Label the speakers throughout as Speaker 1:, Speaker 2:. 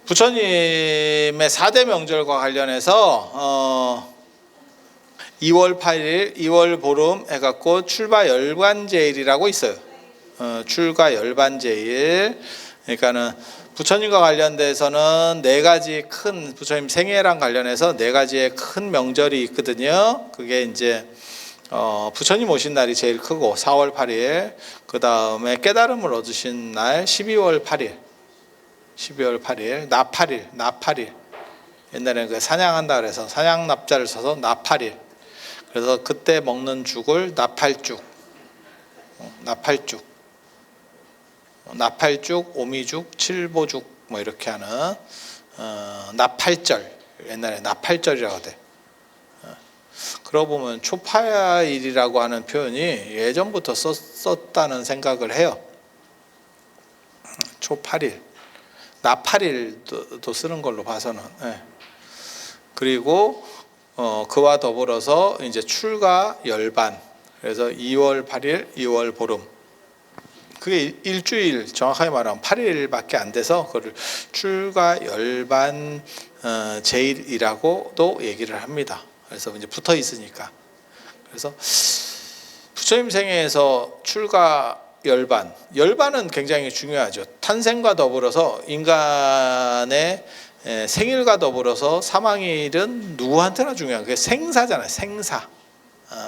Speaker 1: 부처님의 4대 명절과 관련해서 2월 8일 2월 보름 해갖고 출가 열반제일이라고 있어요. 출가 열반제일. 그러니까는 부처님과 관련돼서는 네 가지 큰, 부처님 생애랑 관련해서 네 가지의 큰 명절이 있거든요. 그게 이제 부처님 오신 날이 제일 크고 4월 8일, 그 다음에 깨달음을 얻으신 날 12월 8일, 12월 8일, 나팔일. 옛날에는 그 사냥한다 그래서 사냥 납자를 써서 나팔일. 그래서 그때 먹는 죽을 나팔죽, 나팔죽, 오미죽, 칠보죽 뭐 이렇게 하는 나팔절. 옛날에 나팔절이라고 하대. 그러고 보면 초파일이라고 하는 표현이 예전부터 썼다는 생각을 해요. 초팔일, 나팔일도 쓰는 걸로 봐서는. 그리고 그와 더불어서 이제 출가 열반. 그래서 2월 8일, 2월 보름. 그게 일주일, 정확하게 말하면 8일밖에 안 돼서 그걸 출가 열반 제일이라고도 얘기를 합니다. 그래서 이제 붙어 있으니까. 그래서 부처님 생애에서 출가 열반은 굉장히 중요하죠. 탄생과 더불어서 인간의 생일과 더불어서 사망일은 누구한테나 중요한 게 생사잖아요. 생사.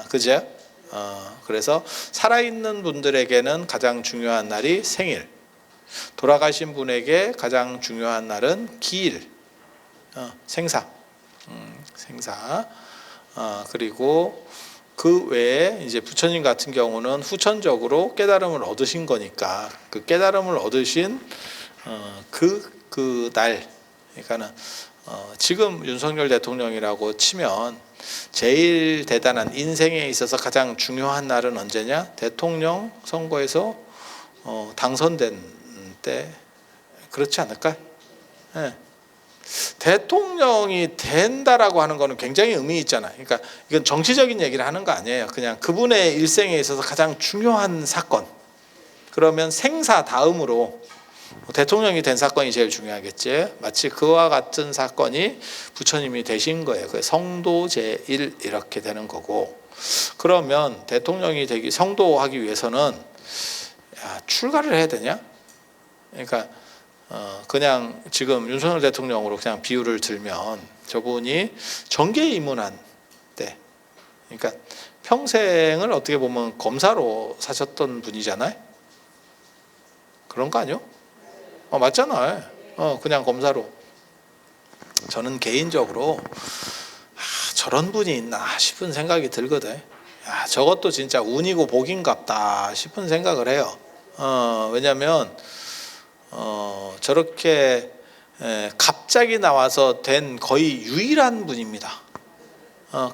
Speaker 1: 그죠? 그래서 살아있는 분들에게는 가장 중요한 날이 생일, 돌아가신 분에게 가장 중요한 날은 기일, 생사. 그리고 그 외에 이제 부처님 같은 경우는 후천적으로 깨달음을 얻으신 거니까 그 깨달음을 얻으신 그 날, 그러니까는 지금 윤석열 대통령이라고 치면 제일 대단한 인생에 있어서 가장 중요한 날은 언제냐? 대통령 선거에서 당선된 때, 그렇지 않을까? 네. 대통령이 된다라고 하는 거는 굉장히 의미 있잖아요. 그러니까 이건 정치적인 얘기를 하는 거 아니에요. 그냥 그분의 일생에 있어서 가장 중요한 사건. 그러면 생사 다음으로 대통령이 된 사건이 제일 중요하겠지. 마치 그와 같은 사건이 부처님이 되신 거예요. 그 성도 제1 이렇게 되는 거고. 그러면 대통령이 되기, 성도하기 위해서는 출가를 해야 되냐? 그러니까 그냥 지금 윤석열 대통령으로 그냥 비유를 들면 저분이 정계에 입문한 때, 그러니까 평생을 어떻게 보면 검사로 사셨던 분이잖아요. 그런 거 아니요? 맞잖아요. 그냥 검사로. 저는 개인적으로 저런 분이 있나 싶은 생각이 들거든. 저것도 진짜 운이고 복인갑다 싶은 생각을 해요. 왜냐하면 저렇게 갑자기 나와서 된 거의 유일한 분입니다.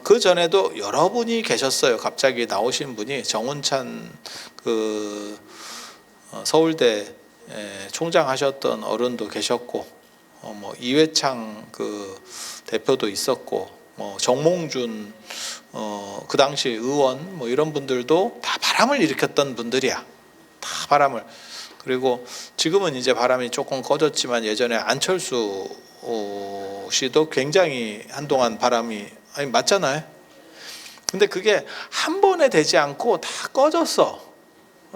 Speaker 1: 그 전에도 여러 분이 계셨어요. 갑자기 나오신 분이 정운찬 그 서울대 총장 하셨던 어른도 계셨고, 뭐 이회창 그 대표도 있었고, 뭐 정몽준 그 당시 의원 뭐 이런 분들도 다 바람을 일으켰던 분들이야. 다 바람을. 그리고 지금은 이제 바람이 조금 꺼졌지만 예전에 안철수 씨도 굉장히 한동안 바람이 맞잖아요. 근데 그게 한 번에 되지 않고 다 꺼졌어.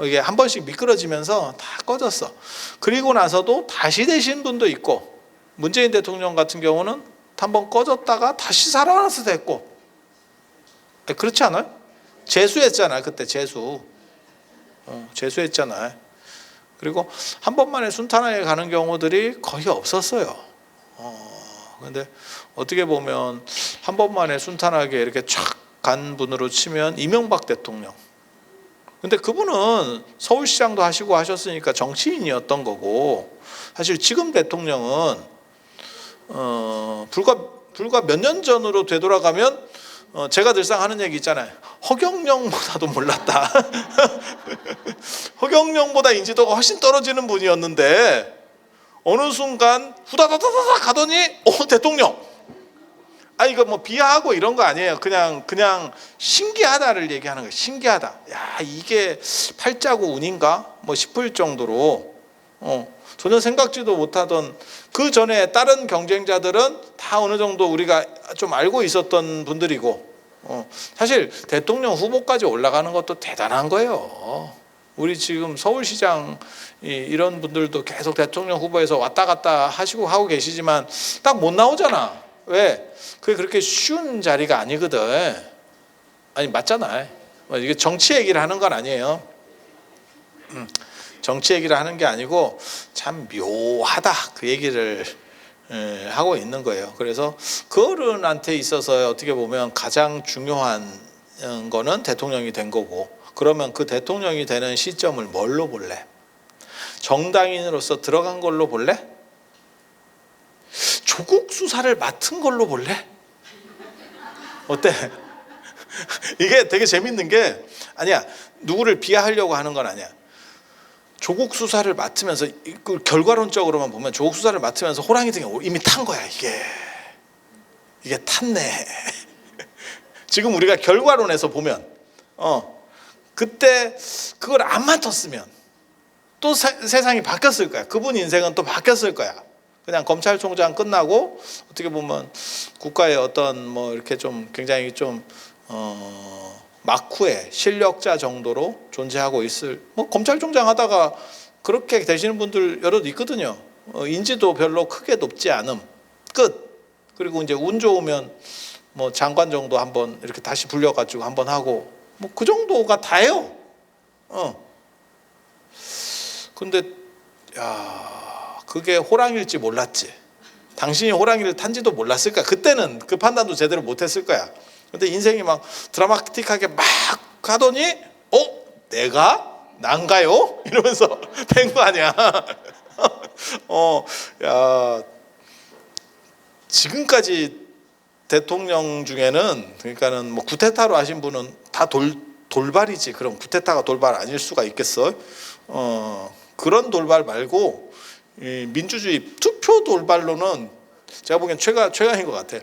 Speaker 1: 이게 한 번씩 미끄러지면서 다 꺼졌어. 그리고 나서도 다시 되신 분도 있고, 문재인 대통령 같은 경우는 한 번 꺼졌다가 다시 살아나서 됐고, 그렇지 않아요? 재수했잖아요. 그때 재수했잖아요. 그리고 한 번만에 순탄하게 가는 경우들이 거의 없었어요. 근데 어떻게 보면 한 번만에 순탄하게 이렇게 촥 간 분으로 치면 이명박 대통령. 근데 그분은 서울시장도 하시고 하셨으니까 정치인이었던 거고, 사실 지금 대통령은 불과 몇 년 전으로 되돌아가면 제가 늘상 하는 얘기 있잖아요. 허경영보다도 몰랐다. 허경영보다 인지도가 훨씬 떨어지는 분이었는데 어느 순간 후다다다다 가더니 대통령. 이거 뭐 비하하고 이런 거 아니에요. 그냥 신기하다를 얘기하는 거예요. 신기하다. 이게 팔자고 운인가? 뭐 싶을 정도로 전혀 생각지도 못하던 그 전에 다른 경쟁자들은 다 어느 정도 우리가 좀 알고 있었던 분들이고 사실 대통령 후보까지 올라가는 것도 대단한 거예요. 우리 지금 서울시장 이런 분들도 계속 대통령 후보에서 왔다 갔다 하시고 하고 계시지만 딱 못 나오잖아. 왜? 그게 그렇게 쉬운 자리가 아니거든. 아니 맞잖아. 이게 정치 얘기를 하는 건 아니에요. 정치 얘기를 하는 게 아니고 참 묘하다 그 얘기를 하고 있는 거예요. 그래서 그 어른한테 있어서 어떻게 보면 가장 중요한 거는 대통령이 된 거고, 그러면 그 대통령이 되는 시점을 뭘로 볼래? 정당인으로서 들어간 걸로 볼래? 조국 수사를 맡은 걸로 볼래? 어때? 이게 되게 재밌는 게 아니야. 누구를 비하하려고 하는 건 아니야. 조국 수사를 맡으면서 그 결과론적으로만 보면 조국 수사를 맡으면서 호랑이 등에 이미 탄 거야. 이게 탔네. 지금 우리가 결과론에서 보면 그때 그걸 안 맡았으면 또 세상이 바뀌었을 거야. 그분 인생은 또 바뀌었을 거야. 그냥 검찰총장 끝나고 어떻게 보면 국가의 어떤 뭐 이렇게 좀 굉장히 좀 막후의 실력자 정도로 존재하고 있을, 뭐 검찰총장 하다가 그렇게 되시는 분들 여럿 있거든요. 인지도 별로 크게 높지 않음 끝. 그리고 이제 운 좋으면 뭐 장관 정도 한번 이렇게 다시 불려가지고 한번 하고 뭐 그 정도가 다예요. 근데 야 그게 호랑이일지 몰랐지. 당신이 호랑이를 탄지도 몰랐을 거야. 그때는 그 판단도 제대로 못했을 거야. 근데 인생이 막 드라마틱하게 막 가더니 내가? 난가요? 이러면서 된 거 아니야. 야 지금까지 대통령 중에는 그러니까는 뭐 구테타로 하신 분은 다 돌발이지. 그럼 구테타가 돌발 아닐 수가 있겠어? 그런 돌발 말고 이 민주주의 투표 돌발로는 제가 보기엔 최강인 것 같아.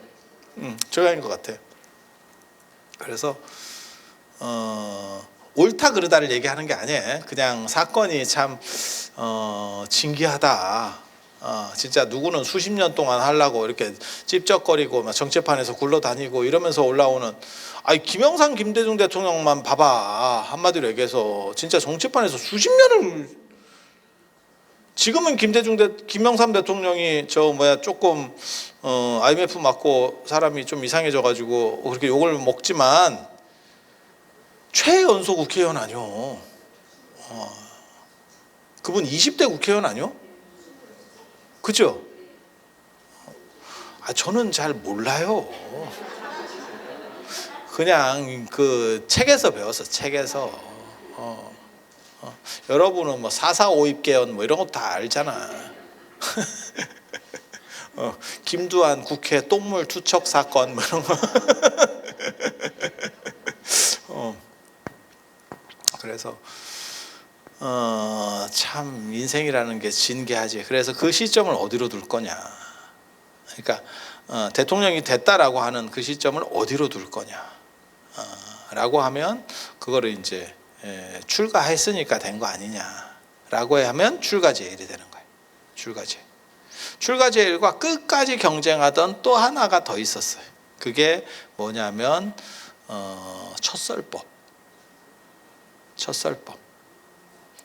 Speaker 1: 최강인 것 같아. 그래서 옳다 그르다를 얘기하는 게 아니에요. 그냥 사건이 참 진기하다. 진짜 누구는 수십 년 동안 하려고 이렇게 찝쩍거리고 막 정치판에서 굴러다니고 이러면서 올라오는, 아니 김영삼 김대중 대통령만 봐봐. 한마디로 얘기해서 진짜 정치판에서 수십 년을, 지금은 김영삼 대통령이 조금 IMF 맞고 사람이 좀 이상해져 가지고 그렇게 욕을 먹지만 최연소 국회의원 아니요. 그분 20대 국회의원 아니요? 그죠? 저는 잘 몰라요. 그냥 그 책에서 배웠어. 책에서. 여러분은 뭐 4.4 5.입개헌 뭐 이런 거 다 알잖아. 김두한 국회 똥물 투척 사건 뭐 이런 거. 그래서 참 인생이라는 게 진기하지. 그래서 그 시점을 어디로 둘 거냐. 그러니까 대통령이 됐다라고 하는 그 시점을 어디로 둘 거냐. 라고 하면 그거를 이제 출가했으니까 된 거 아니냐라고 하면 출가제일이 되는 거예요. 출가제일과 끝까지 경쟁하던 또 하나가 더 있었어요. 그게 뭐냐면 첫 설법.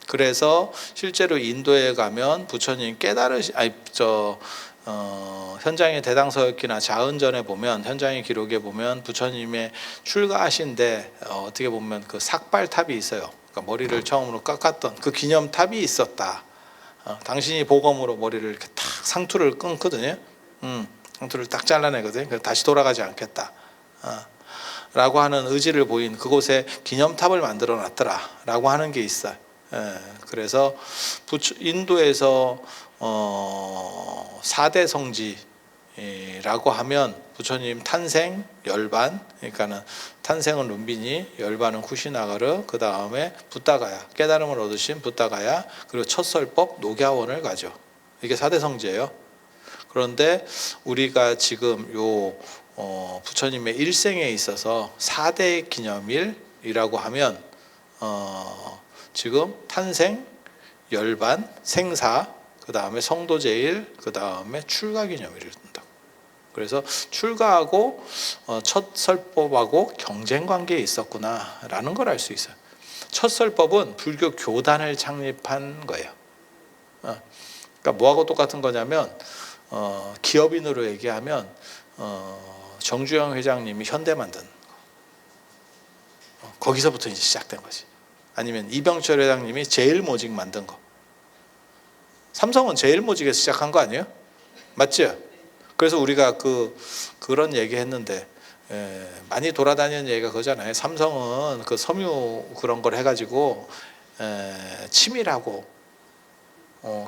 Speaker 1: 그래서 실제로 인도에 가면 부처님 현장의 대당서역기나 자은전에 보면, 현장의 기록에 보면 부처님의 출가하신데 어떻게 보면 그 삭발탑이 있어요. 그러니까 머리를 처음으로 깎았던 그 기념탑이 있었다. 당신이 보검으로 머리를 이렇게 탁 상투를 끊거든요. 상투를 딱 잘라내거든요. 그래서 다시 돌아가지 않겠다. 라고 하는 의지를 보인 그곳에 기념탑을 만들어 놨더라라고 하는 게 있어요. 그래서 인도에서 4대 성지라고 하면 부처님 탄생, 열반, 그러니까는 탄생은 룸비니, 열반은 쿠시나가르, 그 다음에 붓다가야, 깨달음을 얻으신 붓다가야, 그리고 첫설법 노갸원을 가죠. 이게 4대 성지예요. 그런데 우리가 지금 부처님의 일생에 있어서 4대 기념일이라고 하면 지금 탄생, 열반, 생사, 그 그 다음에 성도제일, 그 다음에 출가기념일을 둔다고. 그래서 출가하고 첫 설법하고 경쟁 관계에 있었구나라는 걸 알 수 있어요. 첫 설법은 불교 교단을 창립한 거예요. 그러니까 뭐하고 똑같은 거냐면 기업인으로 얘기하면 정주영 회장님이 현대 만든 거기서부터 이제 시작된 거지. 아니면 이병철 회장님이 제일모직 만든 거. 삼성은 제일모직에서 시작한 거 아니에요? 맞죠? 그래서 우리가 그런 얘기 했는데 많이 돌아다니는 얘기가 그거잖아요. 삼성은 그 섬유 그런 걸 해가지고 치밀하고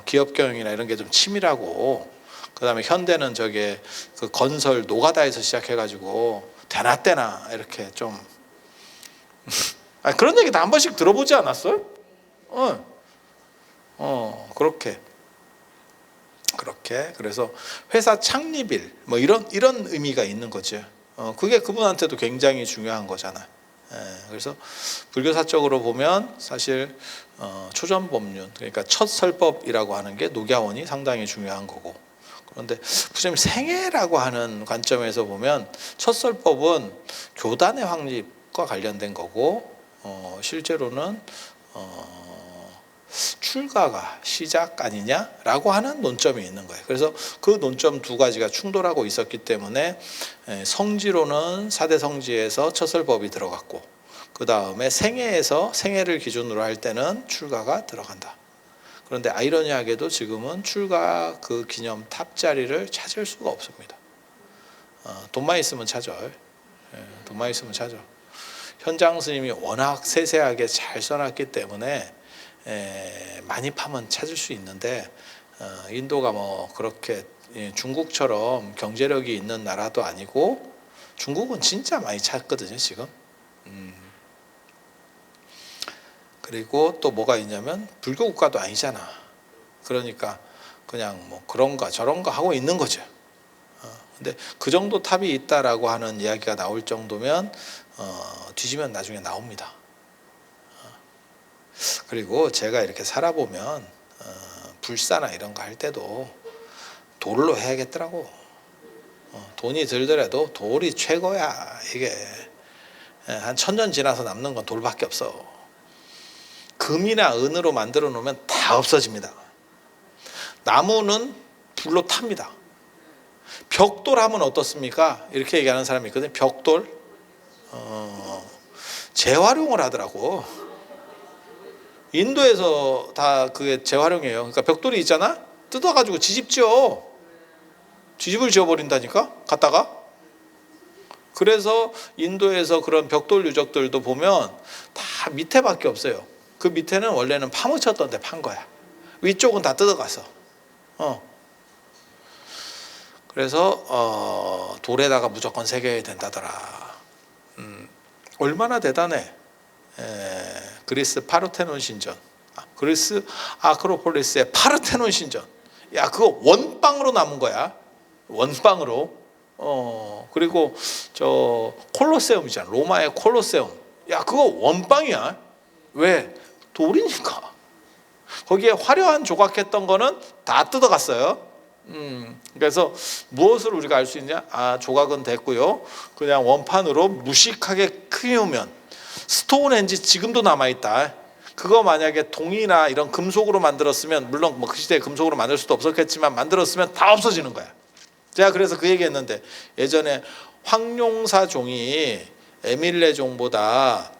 Speaker 1: 기업 경영이나 이런 게 좀 치밀하고, 그 다음에 현대는 저게 그 건설 노가다에서 시작해가지고 대낮때나 이렇게 좀 그런 얘기 다 한 번씩 들어보지 않았어요? 그렇게 그래서 회사 창립일 뭐 이런 의미가 있는 거죠. 그게 그분한테도 굉장히 중요한 거잖아요. 그래서 불교사적으로 보면 사실 초전법륜, 그러니까 첫 설법이라고 하는 게 녹야원이 상당히 중요한 거고, 그런데 부처님 생애라고 하는 관점에서 보면 첫 설법은 교단의 확립과 관련된 거고, 실제로는 출가가 시작 아니냐라고 하는 논점이 있는 거예요. 그래서 그 논점 두 가지가 충돌하고 있었기 때문에 성지로는 4대 성지에서 첫설법이 들어갔고, 그 다음에 생애를 기준으로 할 때는 출가가 들어간다. 그런데 아이러니하게도 지금은 출가 그 기념 탑 자리를 찾을 수가 없습니다. 돈만 있으면 찾아요. 돈만 있으면 찾아. 현장 스님이 워낙 세세하게 잘 써놨기 때문에 많이 파면 찾을 수 있는데, 인도가 뭐 그렇게 중국처럼 경제력이 있는 나라도 아니고, 중국은 진짜 많이 찾거든요 지금. 그리고 또 뭐가 있냐면 불교 국가도 아니잖아. 그러니까 그냥 뭐 그런가 저런가 하고 있는 거죠. 근데 그 정도 탑이 있다라고 하는 이야기가 나올 정도면 뒤지면 나중에 나옵니다. 그리고 제가 이렇게 살아보면 불사나 이런 거 할 때도 돌로 해야겠더라고. 돈이 들더라도 돌이 최고야. 이게 한 1000년 지나서 남는 건 돌밖에 없어. 금이나 은으로 만들어 놓으면 다 없어집니다. 나무는 불로 탑니다. 벽돌 하면 어떻습니까? 이렇게 얘기하는 사람이 있거든요. 벽돌 재활용을 하더라고. 인도에서 다 그게 재활용이에요. 그러니까 벽돌이 있잖아, 뜯어가지고 지집을 지어버린다니까, 갖다가. 그래서 인도에서 그런 벽돌 유적들도 보면 다 밑에밖에 없어요. 그 밑에는 원래는 파묻혔던 데 판 거야. 위쪽은 다 뜯어갔어. 그래서 돌에다가 무조건 새겨야 된다더라. 얼마나 대단해. 그리스 파르테논 신전, 그리스 아크로폴리스의 파르테논 신전. 야, 그거 원빵으로 남은 거야. 원빵으로. 그리고 저 콜로세움이잖아. 로마의 콜로세움. 야, 그거 원빵이야. 왜? 돌이니까. 거기에 화려한 조각했던 거는 다 뜯어갔어요. 그래서 무엇을 우리가 알 수 있냐? 조각은 됐고요. 그냥 원판으로 무식하게 키우면 스톤헨지 지금도 남아있다. 그거 만약에 동이나 이런 금속으로 만들었으면, 물론 뭐 그 시대에 금속으로 만들 수도 없었겠지만 만들었으면 다 없어지는 거야. 제가 그래서 그 얘기했는데, 예전에 황룡사 종이 에밀레 종보다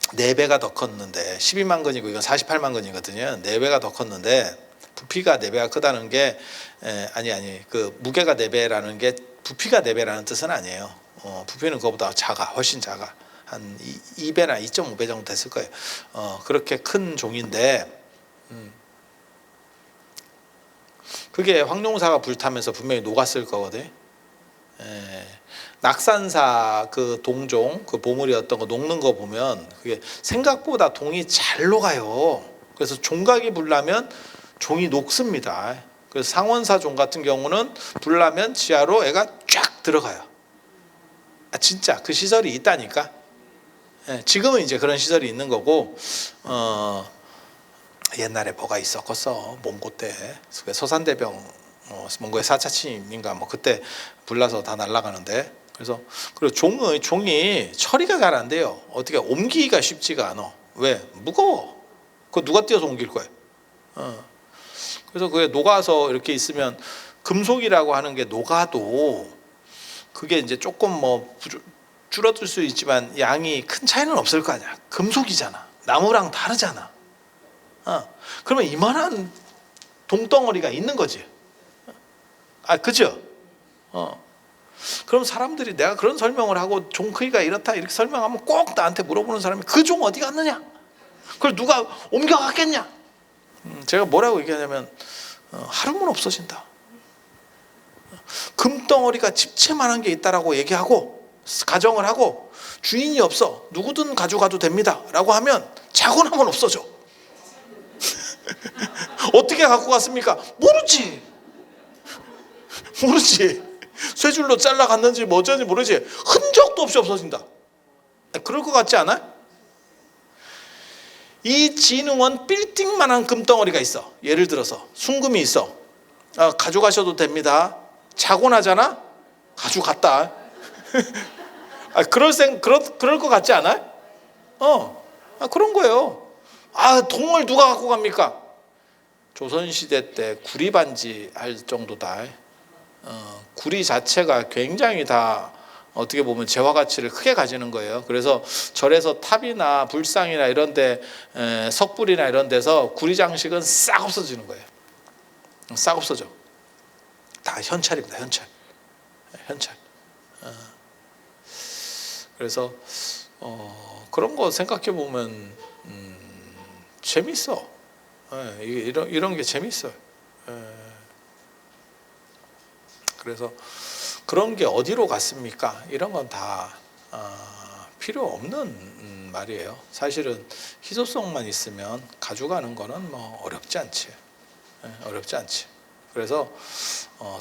Speaker 1: 4배가 더 컸는데, 12만 근이고 이건 48만 근이거든요. 4배가 더 컸는데, 부피가 4배가 크다는 게 그 무게가 4배라는 게 부피가 4배라는 뜻은 아니에요. 부피는 그거보다 훨씬 작아. 한 2배나 2.5배 정도 됐을 거예요. 그렇게 큰 종인데, 그게 황룡사가 불타면서 분명히 녹았을 거거든. 낙산사 그 동종, 그 보물이었던 거 녹는 거 보면 그게 생각보다 동이 잘 녹아요. 그래서 종각이 불나면 종이 녹습니다. 그래서 상원사 종 같은 경우는 불나면 지하로 애가 쫙 들어가요. 진짜 그 시설이 있다니까. 지금은 이제 그런 시설이 있는 거고, 옛날에 뭐가 있었겠어. 몽고 때 서산대병, 몽고의 4차 침입인가 뭐 그때 불나서 다 날아가는데. 그래서 그리고 종이 처리가 잘 안 돼요. 어떻게 옮기기가 쉽지가 않아. 왜? 무거워. 그거 누가 띄어서 옮길 거야? 그래서 그게 녹아서 이렇게 있으면, 금속이라고 하는 게 녹아도 그게 이제 조금 뭐 줄어들 수 있지만 양이 큰 차이는 없을 거 아니야. 금속이잖아. 나무랑 다르잖아. 그러면 이만한 동덩어리가 있는 거지. 그죠? 그럼 사람들이 내가 그런 설명을 하고 종 크기가 이렇다 이렇게 설명하면 꼭 나한테 물어보는 사람이 그 종 어디 갔느냐? 그걸 누가 옮겨갔겠냐? 제가 뭐라고 얘기하냐면 하루면 없어진다. 금덩어리가 집채만한 게 있다라고 얘기하고 가정을 하고 주인이 없어 누구든 가져가도 됩니다 라고 하면 자고 나면 없어져. 어떻게 갖고 갔습니까? 모르지. 쇠줄로 잘라갔는지 뭐 어쩐지 모르지. 흔적도 없이 없어진다. 그럴 것 같지 않아? 이 진흥원 빌딩만한 금덩어리가 있어. 예를 들어서 순금이 있어. 가져가셔도 됩니다. 자고 나잖아? 가져갔다. 그럴 것 같지 않아? 그런 거예요. 동을 누가 갖고 갑니까? 조선시대 때 구리 반지 할 정도다. 구리 자체가 굉장히 다 어떻게 보면 재화 가치를 크게 가지는 거예요. 그래서 절에서 탑이나 불상이나 이런 데, 석불이나 이런 데서 구리 장식은 싹 없어지는 거예요. 싹 없어져. 다 현찰입니다. 현찰. 그래서 그런 거 생각해 보면 재밌어. 이런 게 재밌어요. 그래서 그런 게 어디로 갔습니까? 이런 건 다 필요 없는 말이에요. 사실은 희소성만 있으면 가져가는 거는 뭐 어렵지 않지. 그래서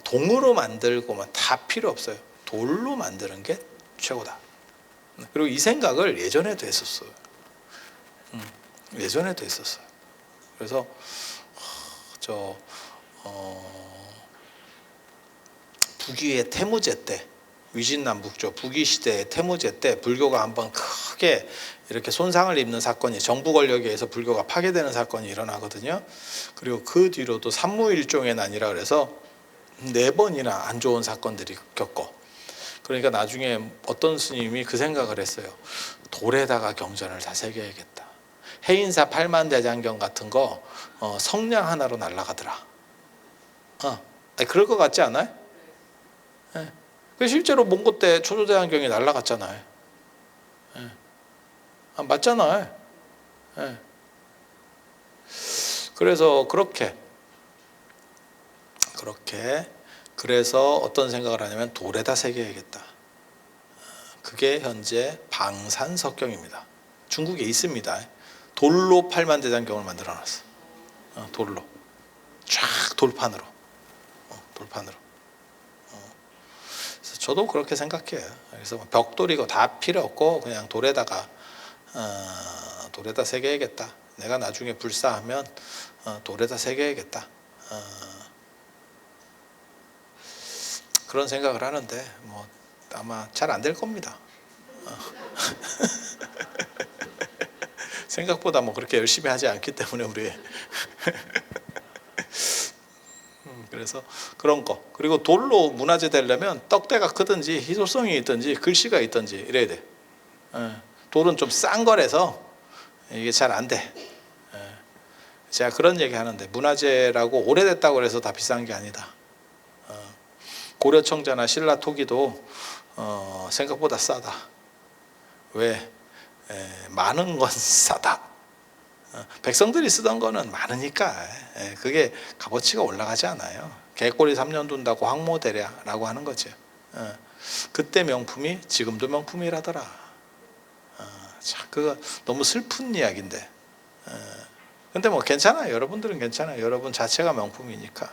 Speaker 1: 동으로 만들고만 다 필요 없어요. 돌로 만드는 게 최고다. 그리고 이 생각을 예전에도 했었어요. 그래서 북위의 태무제 때, 위진남북조 북위 시대의 태무제 때 불교가 한번 크게 이렇게 손상을 입는 사건이, 정부 권력에 의해서 불교가 파괴되는 사건이 일어나거든요. 그리고 그 뒤로도 삼무일종의 난이라 그래서 4번이나 안 좋은 사건들이 겪어. 그러니까 나중에 어떤 스님이 그 생각을 했어요. 돌에다가 경전을 다 새겨야겠다. 해인사 팔만대장경 같은 거 성냥 하나로 날아가더라. 그럴 것 같지 않아요? 실제로 몽고 때 초조대왕경이 날아갔잖아요. 맞잖아요. 그래서 그래서 어떤 생각을 하냐면 돌에다 새겨야겠다. 그게 현재 방산석경입니다. 중국에 있습니다. 돌로 팔만대장경을 만들어놨어. 돌로 쫙 돌판으로. 그래서 저도 그렇게 생각해요. 그래서 벽돌이고 다 필요 없고 그냥 돌에다 새겨야겠다. 내가 나중에 불사하면 돌에다 새겨야겠다. 그런 생각을 하는데 뭐 아마 잘 안 될 겁니다. 생각보다 뭐 그렇게 열심히 하지 않기 때문에 우리. 그래서 그런 거. 그리고 돌로 문화재 되려면 떡대가 크든지 희소성이 있든지 글씨가 있든지 이래야 돼. 돌은 좀 싼 거라서 이게 잘 안 돼. 제가 그런 얘기 하는데 문화재라고 오래됐다고 해서 다 비싼 게 아니다. 고려청자나 신라 토기도 생각보다 싸다. 왜? 많은 건 싸다. 백성들이 쓰던 거는 많으니까 그게 값어치가 올라가지 않아요. 개꼬리 3년 둔다고 황모대랴라고 하는 거죠. 그때 명품이 지금도 명품이라더라. 그거 너무 슬픈 이야기인데. 근데 뭐 괜찮아요. 여러분들은 괜찮아요. 여러분 자체가 명품이니까.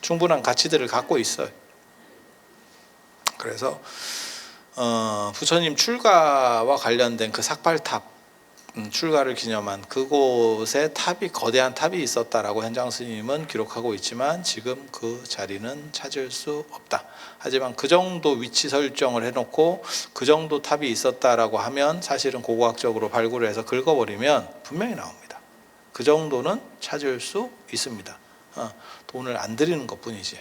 Speaker 1: 충분한 가치들을 갖고 있어요. 그래서 부처님 출가와 관련된 그 삭발탑 출가를 기념한 그곳에 탑이 거대한 탑이 있었다라고 현장 스님은 기록하고 있지만 지금 그 자리는 찾을 수 없다. 하지만 그 정도 위치 설정을 해놓고 그 정도 탑이 있었다라고 하면 사실은 고고학적으로 발굴을 해서 긁어버리면 분명히 나옵니다. 그 정도는 찾을 수 있습니다. 돈을 안 들이는 것뿐이지.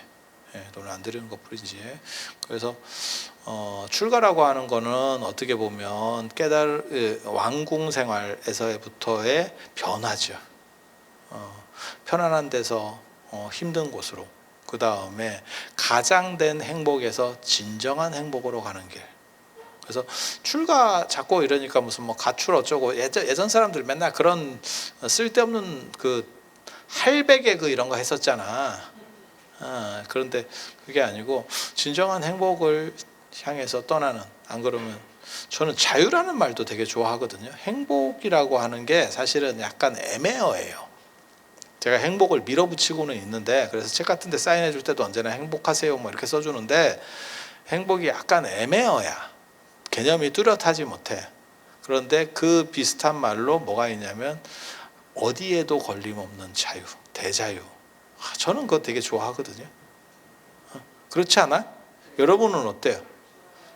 Speaker 1: 돈을 안 들이는 것뿐이지. 그래서 출가라고 하는 거는 어떻게 보면 왕궁 생활에서부터의 변화죠. 편안한 데서 힘든 곳으로, 그 다음에 가장된 행복에서 진정한 행복으로 가는 길. 그래서 출가 자꾸 이러니까 무슨 뭐 가출 어쩌고, 예전 사람들 맨날 그런 쓸데없는 그 할배개 그 이런 거 했었잖아. 그런데 그게 아니고 진정한 행복을 향해서 떠나는, 안 그러면 저는 자유라는 말도 되게 좋아하거든요. 행복이라고 하는 게 사실은 약간 애매해요. 제가 행복을 밀어붙이고는 있는데, 그래서 책 같은 데 사인해 줄 때도 언제나 행복하세요 뭐 이렇게 써주는데, 행복이 약간 애매해야 개념이 뚜렷하지 못해. 그런데 그 비슷한 말로 뭐가 있냐면 어디에도 걸림없는 자유, 대자유. 저는 그거 되게 좋아하거든요. 그렇지 않아? 여러분은 어때요?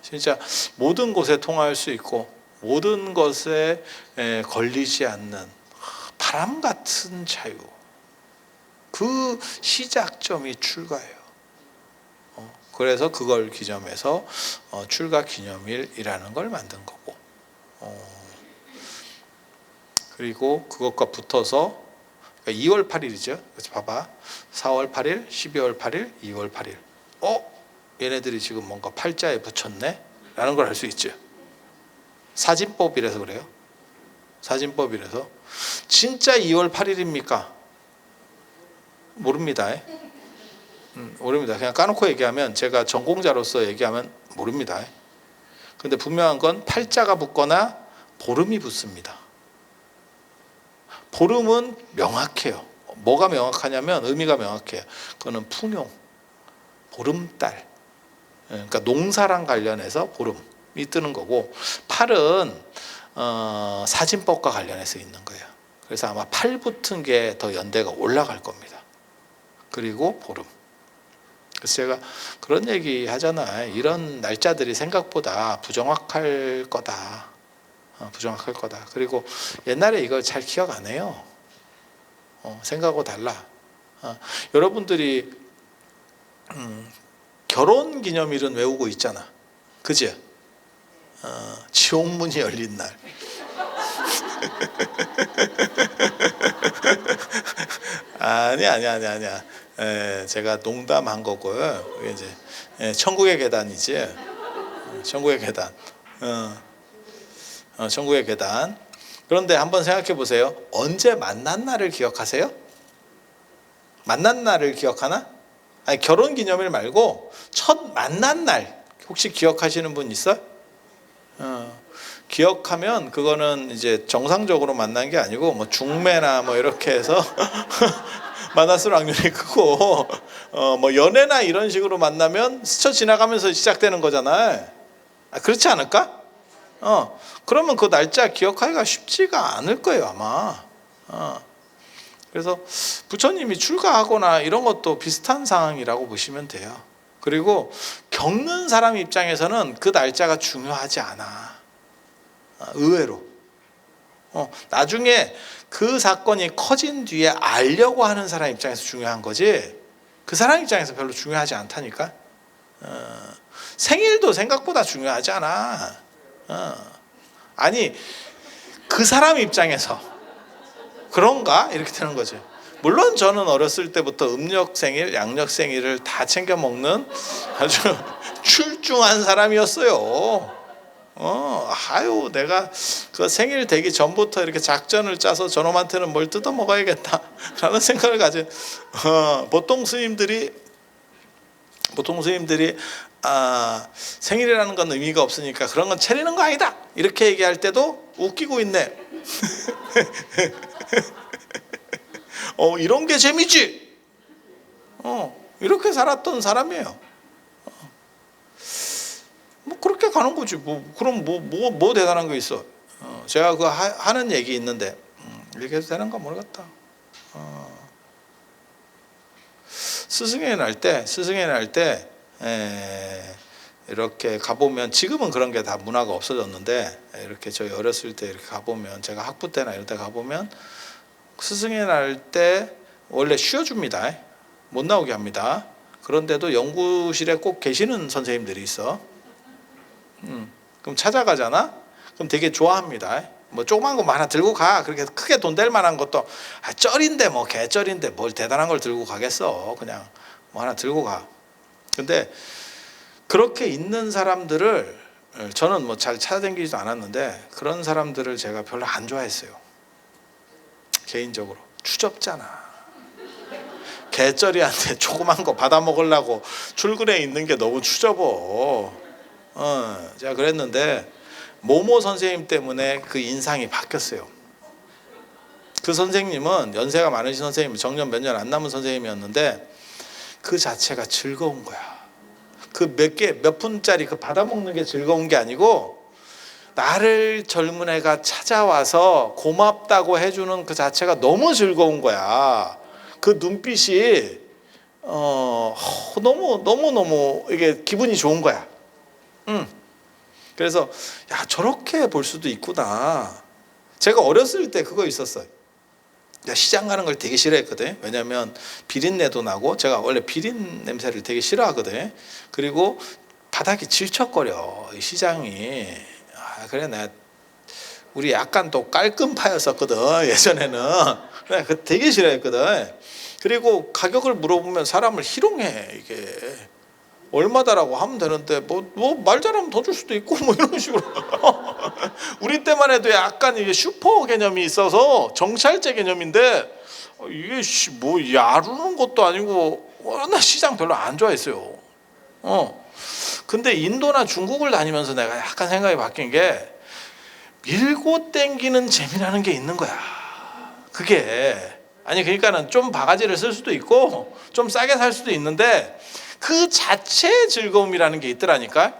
Speaker 1: 진짜 모든 곳에 통할 수 있고 모든 것에 걸리지 않는 바람 같은 자유. 그 시작점이 출가예요. 그래서 그걸 기념해서 출가 기념일이라는 걸 만든 거고, 그리고 그것과 붙어서 2월 8일이죠. 그래서 봐봐. 4월 8일, 12월 8일, 2월 8일. 얘네들이 지금 뭔가 팔자에 붙였네? 라는 걸 알 수 있죠. 사진법이라서 그래요. 사진법이라서. 진짜 2월 8일입니까? 모릅니다. 모릅니다. 그냥 까놓고 얘기하면, 제가 전공자로서 얘기하면 모릅니다. 근데 분명한 건 팔자가 붙거나 보름이 붙습니다. 보름은 명확해요. 뭐가 명확하냐면 의미가 명확해요. 그거는 풍용, 보름달. 그러니까 농사랑 관련해서 보름이 뜨는 거고, 팔은 사진법과 관련해서 있는 거예요. 그래서 아마 팔 붙은 게 더 연대가 올라갈 겁니다. 그리고 보름. 그래서 제가 그런 얘기 하잖아요. 이런 날짜들이 생각보다 부정확할 거다. 부정확할 거다. 그리고 옛날에 이걸 잘 기억 안 해요. 생각하고 달라. 여러분들이 결혼 기념일은 외우고 있잖아. 그지? 지옥문이 열린 날. 아니야. 제가 농담한 거고요. 이게 이제 천국의 계단이지. 천국의 계단. 천국의 계단. 그런데 한번 생각해 보세요. 언제 만난 날을 기억하세요? 만난 날을 기억하나? 아니, 결혼 기념일 말고 첫 만난 날 혹시 기억하시는 분 있어요? 기억하면 그거는 이제 정상적으로 만난 게 아니고 뭐 중매나 뭐 이렇게 해서 만났을 확률이 크고, 뭐 연애나 이런 식으로 만나면 스쳐 지나가면서 시작되는 거잖아요. 그렇지 않을까? 그러면 그 날짜 기억하기가 쉽지가 않을 거예요, 아마. 그래서 부처님이 출가하거나 이런 것도 비슷한 상황이라고 보시면 돼요. 그리고 겪는 사람 입장에서는 그 날짜가 중요하지 않아. 의외로. 나중에 그 사건이 커진 뒤에 알려고 하는 사람 입장에서 중요한 거지, 그 사람 입장에서 별로 중요하지 않다니까. 생일도 생각보다 중요하지 않아. 아니, 그 사람 입장에서 그런가? 이렇게 되는 거지. 물론 저는 어렸을 때부터 음력 생일, 양력 생일을 다 챙겨 먹는 아주 출중한 사람이었어요. 내가 그 생일 되기 전부터 이렇게 작전을 짜서 저놈한테는 뭘 뜯어 먹어야겠다라는 생각을 가진, 보통 스님들이 생일이라는 건 의미가 없으니까 그런 건 차리는 거 아니다 이렇게 얘기할 때도 웃기고 있네. 이런 게 재미지. 이렇게 살았던 사람이에요. 뭐 그렇게 가는 거지. 그럼 뭐 대단한 거 있어. 제가 그 하는 얘기 있는데 얘기해도 되는가 모르겠다. 스승의 날 때 이렇게 가보면, 지금은 그런 게 다 문화가 없어졌는데, 이렇게 저희 어렸을 때 이렇게 가보면, 제가 학부 때나 이럴 때 가보면 스승의 날 때 원래 쉬어줍니다. 못 나오게 합니다. 그런데도 연구실에 꼭 계시는 선생님들이 있어. 그럼 찾아가잖아. 그럼 되게 좋아합니다. 뭐 조그만 거 하나 들고 가. 그렇게 크게 돈 될 만한 것도 쩔인데 뭐 개쩔인데 뭘 대단한 걸 들고 가겠어. 그냥 뭐 하나 들고 가. 근데 그렇게 있는 사람들을, 저는 뭐 잘 찾아다니지도 않았는데, 그런 사람들을 제가 별로 안 좋아했어요. 개인적으로. 추접잖아. 개쩌리한테 조그만 거 받아 먹으려고 출근해 있는 게 너무 추접어. 제가 그랬는데 모모 선생님 때문에 그 인상이 바뀌었어요. 그 선생님은 연세가 많으신 선생님, 정년 몇 년 안 남은 선생님이었는데 그 자체가 즐거운 거야. 그 몇 푼짜리 그 받아먹는 게 즐거운 게 아니고, 나를 젊은 애가 찾아와서 고맙다고 해주는 그 자체가 너무 즐거운 거야. 그 눈빛이 너무 이게 기분이 좋은 거야. 그래서 야, 저렇게 볼 수도 있구나. 제가 어렸을 때 그거 있었어요. 시장 가는 걸 되게 싫어했거든. 왜냐면 비린내도 나고, 제가 원래 비린 냄새를 되게 싫어하거든. 그리고 바닥이 질척거려, 이 시장이. 그래, 우리 약간 또 깔끔파였었거든, 예전에는. 그래, 그 되게 싫어했거든. 그리고 가격을 물어보면 사람을 희롱해. 이게 얼마다라고 하면 되는데 뭐 말 잘하면 더 줄 수도 있고 뭐 이런 식으로. 우리 때만 해도 약간 이게 슈퍼 개념이 있어서 정찰제 개념인데, 이게 뭐 야루는 것도 아니고, 나 시장 별로 안 좋아했어요. 근데 인도나 중국을 다니면서 내가 약간 생각이 바뀐 게, 밀고 땡기는 재미라는 게 있는 거야. 그게 아니, 그러니까는 좀 바가지를 쓸 수도 있고 좀 싸게 살 수도 있는데, 그 자체의 즐거움이라는 게 있더라니까.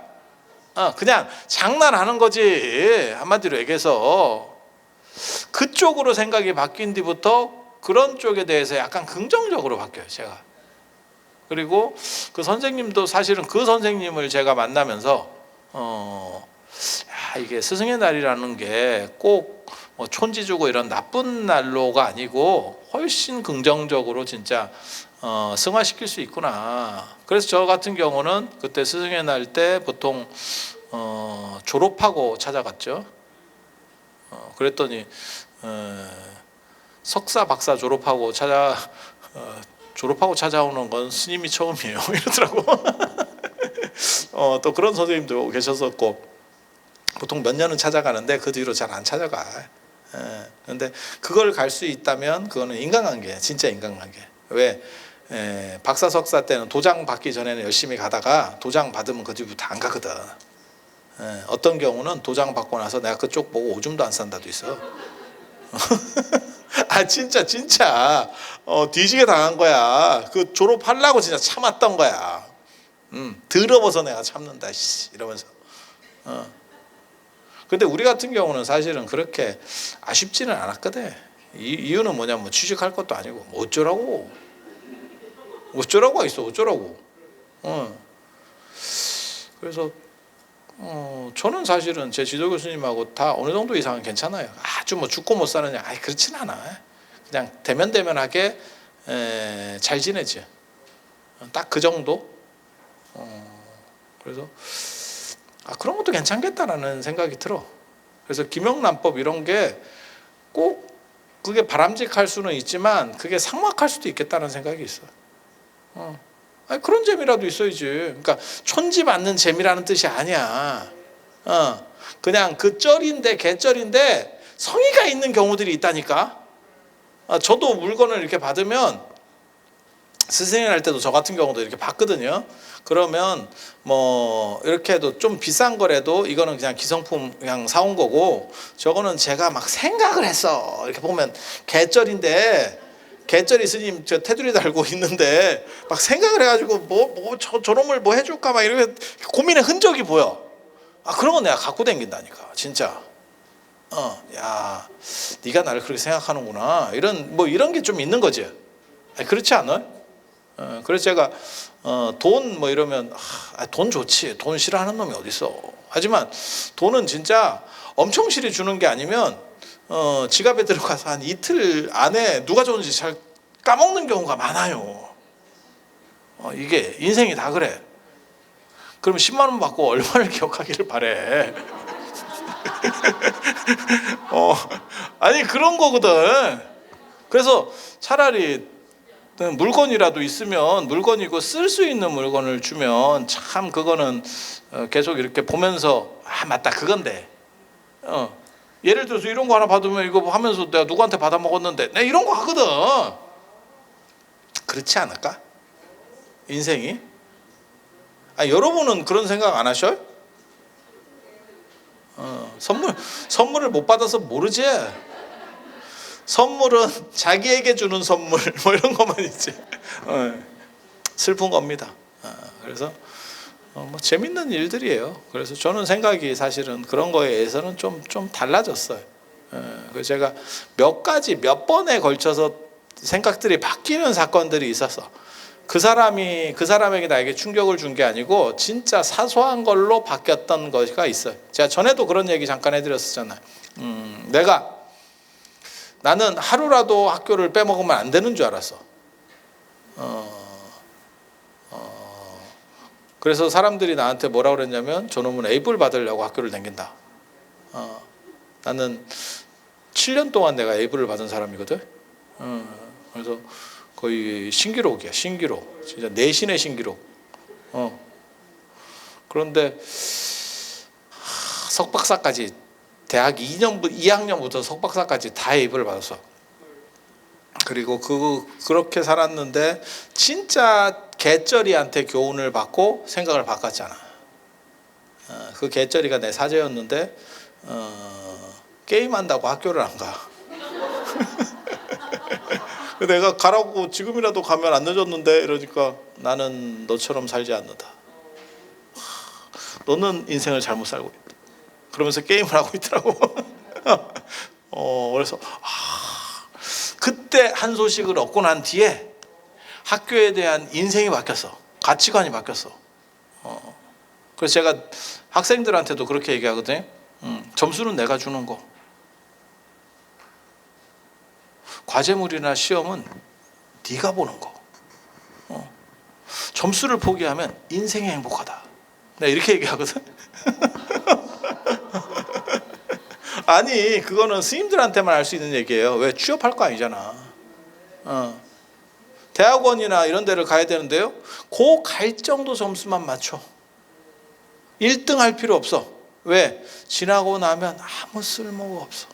Speaker 1: 그냥 장난하는 거지, 한마디로 얘기해서. 그쪽으로 생각이 바뀐 뒤부터 그런 쪽에 대해서 약간 긍정적으로 바뀌어요, 제가. 그리고 그 선생님도 사실은, 그 선생님을 제가 만나면서 이게 스승의 날이라는 게 꼭 뭐 촌지 주고 이런 나쁜 날로가 아니고 훨씬 긍정적으로 진짜 승화시킬 수 있구나. 그래서 저 같은 경우는 그때 스승의 날 때 보통 졸업하고 찾아갔죠. 그랬더니 석사 박사 졸업하고 찾아오는 건 스님이 처음이에요, 이러더라고. 또 그런 선생님도 계셨었고, 보통 몇 년은 찾아가는데 그 뒤로 잘 안 찾아가. 그런데 그걸 갈 수 있다면 그거는 인간관계야, 진짜 인간관계. 왜? 박사 석사 때는 도장 받기 전에는 열심히 가다가 도장 받으면 그 뒤부터 안 가거든. 어떤 경우는 도장 받고 나서 내가 그쪽 보고 오줌도 안 싼다도 있어. 진짜 뒤지게 당한 거야. 그 졸업하려고 진짜 참았던 거야. 더러워서 내가 참는다 이러면서. 근데 우리 같은 경우는 사실은 그렇게 아쉽지는 않았거든. 이유는 뭐냐면 취직할 것도 아니고, 뭐 어쩌라고 있어, 어쩌라고. 그래서 저는 사실은 제 지도 교수님하고 다 어느 정도 이상은 괜찮아요. 아주 뭐 죽고 못 사느냐, 그렇진 않아. 그냥 대면대면하게 잘 지내지. 딱 그 정도. 그래서 그런 것도 괜찮겠다라는 생각이 들어. 그래서 김영란법 이런 게 꼭 그게 바람직할 수는 있지만 그게 삭막할 수도 있겠다는 생각이 있어. 그런 재미라도 있어야지. 그러니까 촌지 받는 재미라는 뜻이 아니야. 그냥 그 쩔인데, 개쩔인데 성의가 있는 경우들이 있다니까. 저도 물건을 이렇게 받으면, 스승의 날 때도 저 같은 경우도 이렇게 받거든요. 그러면 뭐 이렇게 해도 좀 비싼 거라도 이거는 그냥 기성품 그냥 사온 거고, 저거는 제가 막 생각을 했어. 이렇게 보면 개쩔인데, 개쩔이 스님 저 테두리 달고 있는데 막 생각을 해가지고 저놈을 뭐 해줄까 막 이렇게 고민의 흔적이 보여. 그런 건 내가 갖고 다닌다니까, 진짜. 야, 네가 나를 그렇게 생각하는구나. 이런 게 좀 있는 거지. 그렇지 않아요? 그래서 제가 돈 뭐 이러면 돈 좋지. 돈 싫어하는 놈이 어디 있어. 하지만 돈은 진짜 엄청 실이 주는 게 아니면 지갑에 들어가서 한 이틀 안에 누가 줬는지 잘 까먹는 경우가 많아요. 이게 인생이 다 그래. 그럼 10만 원 받고 얼마를 기억하기를 바래. 아니 그런 거거든. 그래서 차라리 물건이라도 있으면 물건이고 쓸 수 있는 물건을 주면 참 그거는 계속 이렇게 보면서 맞다 그건데 예를 들어서 이런 거 하나 받으면 이거 하면서 내가 누구한테 받아 먹었는데 내가 이런 거 하거든. 그렇지 않을까? 인생이? 여러분은 그런 생각 안 하셔요? 선물을 못 받아서 모르지. 선물은 자기에게 주는 선물 뭐 이런 것만 있지. 슬픈 겁니다. 그래서 뭐 재밌는 일들이에요. 그래서 저는 생각이 사실은 그런 거에 대해서는 좀 달라졌어요. 그래서 제가 몇 번에 걸쳐서 생각들이 바뀌는 사건들이 있어서 그 사람에게 나에게 충격을 준 게 아니고 진짜 사소한 걸로 바뀌었던 것이 있어요. 제가 전에도 그런 얘기 잠깐 해드렸었잖아요. 나는 하루라도 학교를 빼먹으면 안 되는 줄 알았어. 그래서 사람들이 나한테 뭐라 그랬냐면 저놈은 A뿔 받으려고 학교를 다닌다. 나는 7년 동안 내가 A뿔을 받은 사람이거든. 그래서 거의 신기록이야. 신기록. 진짜 내신의 신기록. 그런데 석박사까지 대학 2학년부터 석박사까지 다 A뿔을 받았어. 그리고 그렇게 살았는데 진짜 개쩌리한테 교훈을 받고 생각을 바꿨잖아. 그 개쩌리가 내 사제였는데 게임한다고 학교를 안 가. 내가 가라고 지금이라도 가면 안 늦었는데 이러니까 나는 너처럼 살지 않는다. 너는 인생을 잘못 살고 있다. 그러면서 게임을 하고 있더라고. 그래서 그때 한 소식을 얻고 난 뒤에 학교에 대한 인생이 바뀌었어. 가치관이 바뀌었어. 그래서 제가 학생들한테도 그렇게 얘기하거든요. 점수는 내가 주는 거. 과제물이나 시험은 네가 보는 거. 점수를 포기하면 인생이 행복하다. 내가 이렇게 얘기하거든. 아니 그거는 스님들한테만 할 수 있는 얘기예요. 왜 취업할 거 아니잖아. 대학원이나 이런 데를 가야 되는데요. 그 갈 정도 점수만 맞춰. 1등 할 필요 없어. 왜? 지나고 나면 아무 쓸모가 없어.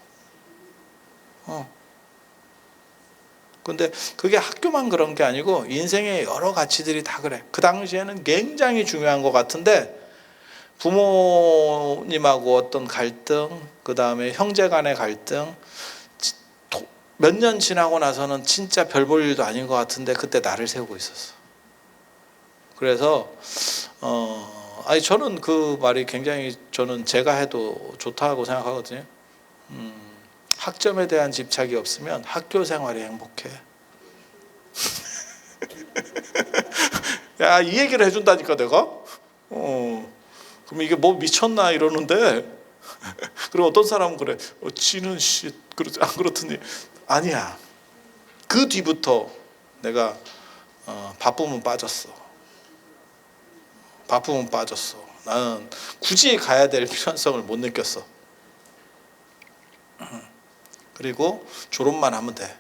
Speaker 1: 근데 그게 학교만 그런 게 아니고 인생의 여러 가치들이 다 그래. 그 당시에는 굉장히 중요한 것 같은데 부모님하고 어떤 갈등, 그 다음에 형제 간의 갈등, 몇 년 지나고 나서는 진짜 별 볼 일도 아닌 것 같은데 그때 나를 세우고 있었어. 그래서 저는 그 말이 굉장히 저는 제가 해도 좋다고 생각하거든요. 학점에 대한 집착이 없으면 학교 생활이 행복해. 야, 이 얘기를 해준다니까 내가. 그럼 이게 뭐 미쳤나 이러는데. 그리고 어떤 사람은 그래. 지는 그렇지 안 그렇더니 아니야. 그 뒤부터 내가 바쁘면 빠졌어. 바쁘면 빠졌어. 나는 굳이 가야 될 필요성을 못 느꼈어. 그리고 졸업만 하면 돼.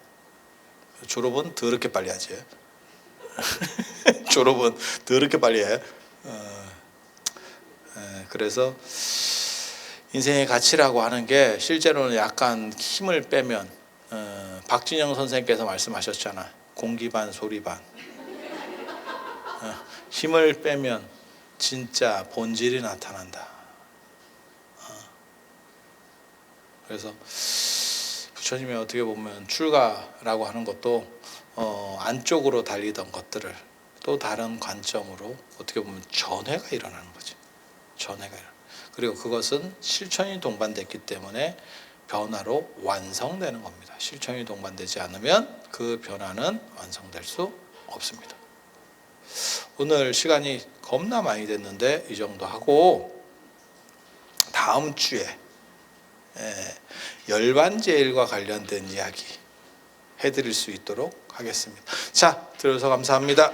Speaker 1: 졸업은 더럽게 빨리 하지. 졸업은 더럽게 빨리 해. 그래서 인생의 가치라고 하는 게 실제로는 약간 힘을 빼면 박진영 선생님께서 말씀하셨잖아. 공기 반 소리 반. 힘을 빼면 진짜 본질이 나타난다. 그래서 부처님이 어떻게 보면 출가라고 하는 것도 안쪽으로 달리던 것들을 또 다른 관점으로 어떻게 보면 전회가 일어나는 거지. 전회가 일어나. 그리고 그것은 실천이 동반됐기 때문에 변화로 완성되는 겁니다. 실천이 동반되지 않으면 그 변화는 완성될 수 없습니다. 오늘 시간이 겁나 많이 됐는데 이 정도 하고 다음 주에 열반제일과 관련된 이야기 해드릴 수 있도록 하겠습니다. 자, 들어서 감사합니다.